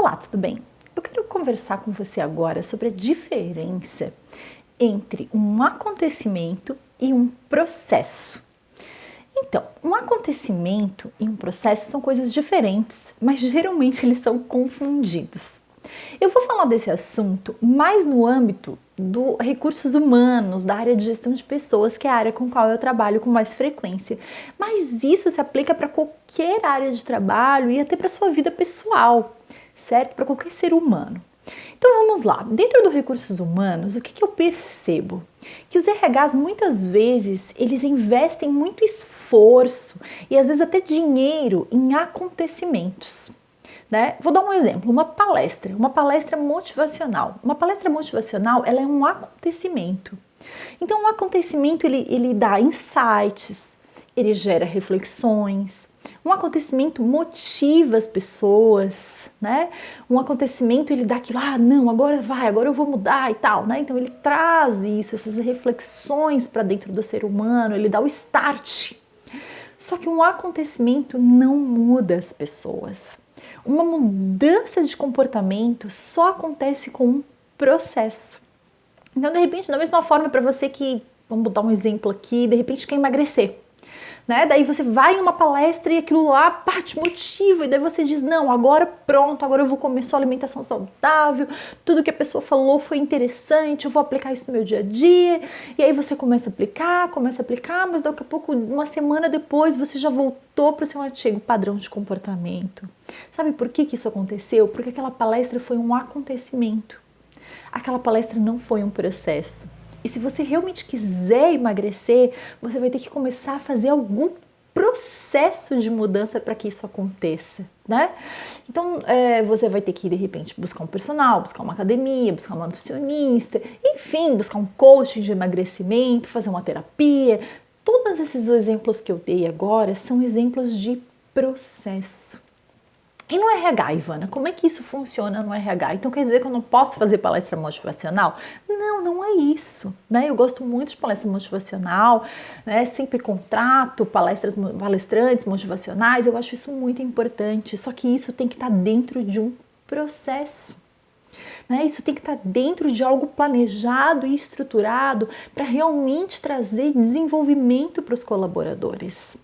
Olá, tudo bem? Eu quero conversar com você agora sobre a diferença entre um acontecimento e um processo. Então, um acontecimento e um processo são coisas diferentes, mas geralmente eles são confundidos. Eu vou falar desse assunto mais no âmbito dos recursos humanos, da área de gestão de pessoas, que é a área com a qual eu trabalho com mais frequência. Mas isso se aplica para qualquer área de trabalho e até para a sua vida pessoal, certo? Para qualquer ser humano. Então vamos lá, dentro dos recursos humanos, o que eu percebo? Que os RHs muitas vezes, eles investem muito esforço e às vezes até dinheiro em acontecimentos. Né? Vou dar um exemplo, uma palestra motivacional. Uma palestra motivacional, ela é um acontecimento. Então, um acontecimento, ele dá insights, ele gera reflexões. Um acontecimento motiva as pessoas, né? Um acontecimento, ele dá aquilo, não, agora eu vou mudar e tal, né? Então, ele traz isso, essas reflexões para dentro do ser humano, ele dá o start. Só que um acontecimento não muda as pessoas. Uma mudança de comportamento só acontece com um processo. Então, de repente, da mesma forma para você que, vamos botar um exemplo aqui, de repente quer emagrecer, né? Daí você vai em uma palestra e aquilo lá te motiva, e daí você diz, não, agora pronto, agora eu vou comer só alimentação saudável, tudo que a pessoa falou foi interessante, eu vou aplicar isso no meu dia a dia, e aí você começa a aplicar, mas daqui a pouco, uma semana depois, você já voltou para o seu antigo padrão de comportamento. Sabe por que isso aconteceu? Porque aquela palestra foi um acontecimento, aquela palestra não foi um processo. E se você realmente quiser emagrecer, você vai ter que começar a fazer algum processo de mudança para que isso aconteça, né? Então, você vai ter que, de repente, buscar um personal, buscar uma academia, buscar uma nutricionista, enfim, buscar um coaching de emagrecimento, fazer uma terapia. Todos esses exemplos que eu dei agora são exemplos de processo. E no RH, Ivana, como é que isso funciona no RH? Então quer dizer que eu não posso fazer palestra motivacional? Não é isso, né? Eu gosto muito de palestra motivacional, né? Sempre contrato palestrantes motivacionais, eu acho isso muito importante, só que isso tem que estar dentro de um processo. Né? Isso tem que estar dentro de algo planejado e estruturado para realmente trazer desenvolvimento para os colaboradores.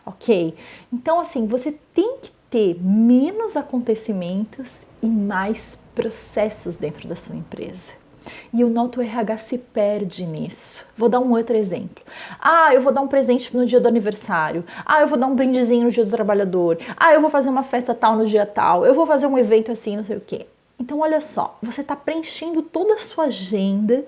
Ok? Então, assim, você tem que ter menos acontecimentos e mais processos dentro da sua empresa. E o nosso RH se perde nisso. Vou dar um outro exemplo. Eu vou dar um presente no dia do aniversário. Eu vou dar um brindezinho no dia do trabalhador. Eu vou fazer uma festa tal no dia tal. Eu vou fazer um evento assim, não sei o quê. Então, olha só, você está preenchendo toda a sua agenda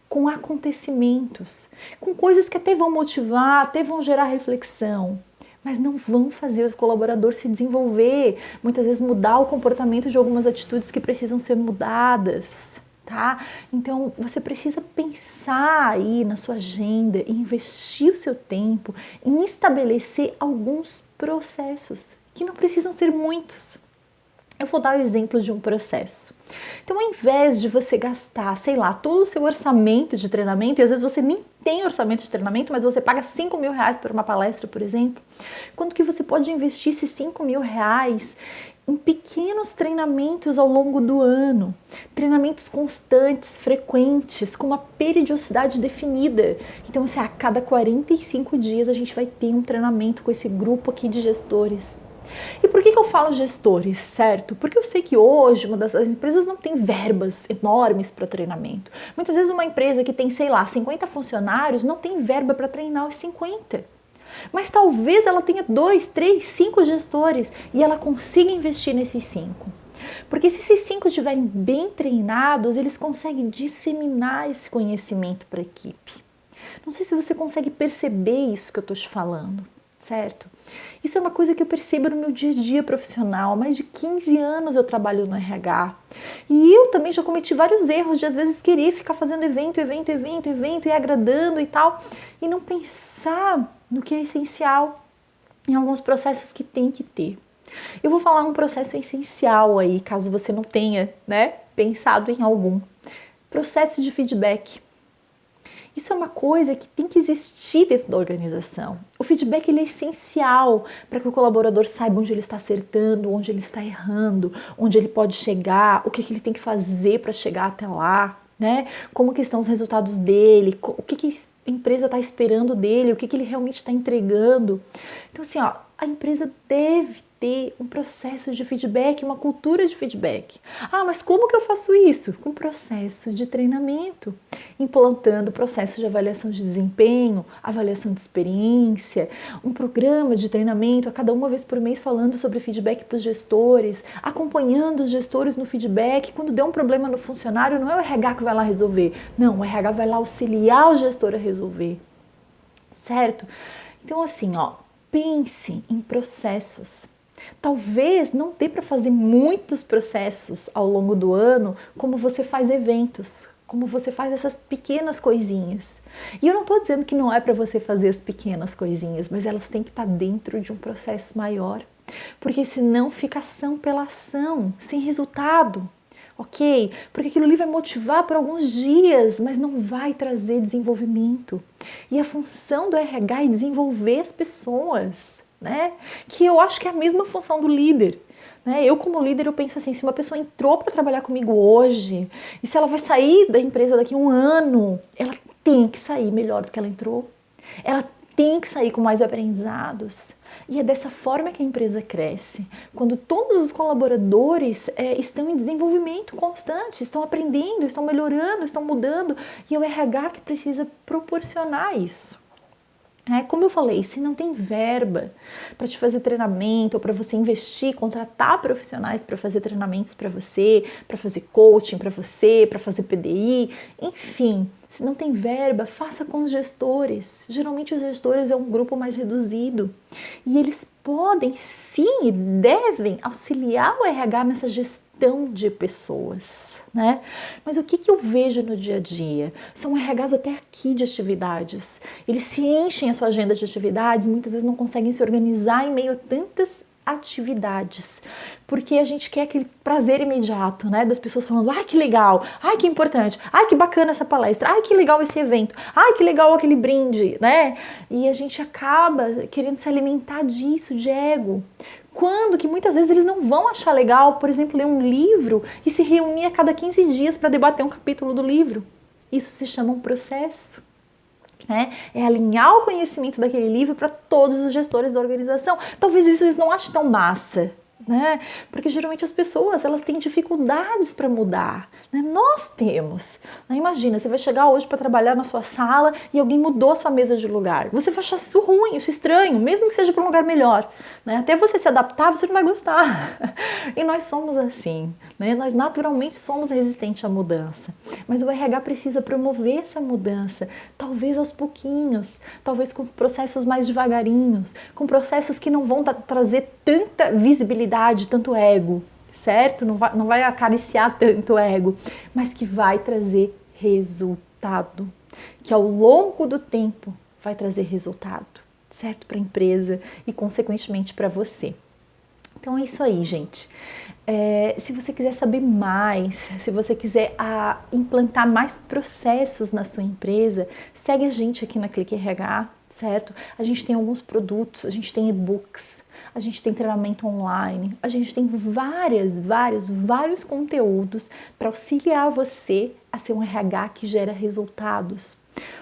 com acontecimentos, com coisas que até vão motivar, até vão gerar reflexão, mas não vão fazer o colaborador se desenvolver, muitas vezes mudar o comportamento de algumas atitudes que precisam ser mudadas, tá? Então, você precisa pensar aí na sua agenda e investir o seu tempo em estabelecer alguns processos, que não precisam ser muitos. Eu vou dar o exemplo de um processo. Então, ao invés de você gastar, todo o seu orçamento de treinamento, e às vezes você nem tem orçamento de treinamento, mas você paga R$5.000 por uma palestra, por exemplo, quanto que você pode investir esses R$5.000 em pequenos treinamentos ao longo do ano, treinamentos constantes, frequentes, com uma periodicidade definida. Então, a cada 45 dias a gente vai ter um treinamento com esse grupo aqui de gestores. E por que eu falo gestores, certo? Porque eu sei que hoje as empresas não tem verbas enormes para treinamento. Muitas vezes uma empresa que tem, 50 funcionários não tem verba para treinar os 50. Mas talvez ela tenha 2, 3, 5 gestores e ela consiga investir nesses 5. Porque se esses 5 estiverem bem treinados, eles conseguem disseminar esse conhecimento para a equipe. Não sei se você consegue perceber isso que eu estou te falando. Certo? Isso é uma coisa que eu percebo no meu dia a dia profissional. Há mais de 15 anos eu trabalho no RH. E eu também já cometi vários erros de às vezes querer ficar fazendo evento e agradando e tal, e não pensar no que é essencial em alguns processos que tem que ter. Eu vou falar um processo essencial aí, caso você não tenha, pensado em algum. Processo de feedback. Isso é uma coisa que tem que existir dentro da organização. O feedback ele é essencial para que o colaborador saiba onde ele está acertando, onde ele está errando, onde ele pode chegar, o que ele tem que fazer para chegar até lá, né? Como que estão os resultados dele, o que a empresa está esperando dele, o que ele realmente está entregando. Então assim, ó, a empresa deve ter um processo de feedback, uma cultura de feedback. Ah, mas como que eu faço isso? Com processo de treinamento, implantando processo de avaliação de desempenho, avaliação de experiência, um programa de treinamento a cada uma vez por mês falando sobre feedback para os gestores, acompanhando os gestores no feedback. Quando der um problema no funcionário, não é o RH que vai lá resolver, não, o RH vai lá auxiliar o gestor a resolver, certo? Então assim, ó, pense em processos. Talvez não dê para fazer muitos processos ao longo do ano, como você faz eventos, como você faz essas pequenas coisinhas. E eu não estou dizendo que não é para você fazer as pequenas coisinhas, mas elas têm que estar dentro de um processo maior, porque senão fica ação pela ação, sem resultado. Ok? Porque aquilo ali vai motivar por alguns dias, mas não vai trazer desenvolvimento. E a função do RH é desenvolver as pessoas, né? Que eu acho que é a mesma função do líder. Né? Eu como líder, eu penso assim, se uma pessoa entrou para trabalhar comigo hoje, e se ela vai sair da empresa daqui a um ano, ela tem que sair melhor do que ela entrou. Ela tem que sair com mais aprendizados. E é dessa forma que a empresa cresce. Quando todos os colaboradores estão em desenvolvimento constante, estão aprendendo, estão melhorando, estão mudando, e é o RH que precisa proporcionar isso. Como eu falei, se não tem verba para te fazer treinamento ou para você investir, contratar profissionais para fazer treinamentos para você, para fazer coaching para você, para fazer PDI, enfim, se não tem verba, faça com os gestores. Geralmente os gestores é um grupo mais reduzido e eles podem sim e devem auxiliar o RH nessa gestão de pessoas, né? Mas o que eu vejo no dia a dia? São RHs até aqui de atividades. Eles se enchem a sua agenda de atividades, muitas vezes não conseguem se organizar em meio a tantas atividades, porque a gente quer aquele prazer imediato, né? Das pessoas falando, ai que legal, ai que importante, ai que bacana essa palestra, ai que legal esse evento, ai que legal aquele brinde, né? E a gente acaba querendo se alimentar disso, de ego. Quando que muitas vezes eles não vão achar legal, por exemplo, ler um livro e se reunir a cada 15 dias para debater um capítulo do livro. Isso se chama um processo. É alinhar o conhecimento daquele livro para todos os gestores da organização. Talvez isso eles não achem tão massa, né? Porque geralmente as pessoas elas têm dificuldades para mudar, né? Nós temos. Imagina, você vai chegar hoje para trabalhar na sua sala e alguém mudou a sua mesa de lugar. Você vai achar isso ruim, isso estranho, mesmo que seja para um lugar melhor, né? Até você se adaptar, você não vai gostar. E nós somos assim, né? Nós naturalmente somos resistentes à mudança. Mas o RH precisa promover essa mudança, talvez aos pouquinhos, talvez com processos mais devagarinhos, com processos que não vão trazer tanta visibilidade, tanto ego, certo? Não vai acariciar tanto ego, mas que vai trazer resultado, que ao longo do tempo vai trazer resultado, certo? Para a empresa e consequentemente para você. Então é isso aí, gente. Se você quiser saber mais, se você quiser implantar mais processos na sua empresa, segue a gente aqui na Clique RH, certo? A gente tem alguns produtos, a gente tem e-books, a gente tem treinamento online, a gente tem vários conteúdos para auxiliar você a ser um RH que gera resultados.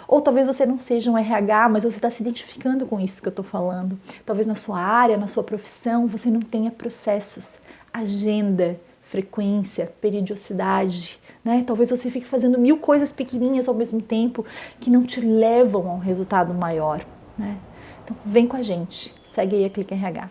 Ou talvez você não seja um RH, mas você está se identificando com isso que eu estou falando. Talvez na sua área, na sua profissão, você não tenha processos, agenda, frequência, periodicidade, né? Talvez você fique fazendo 1000 coisas pequenininhas ao mesmo tempo que não te levam a um resultado maior, né? Então vem com a gente, segue aí a Clique RH.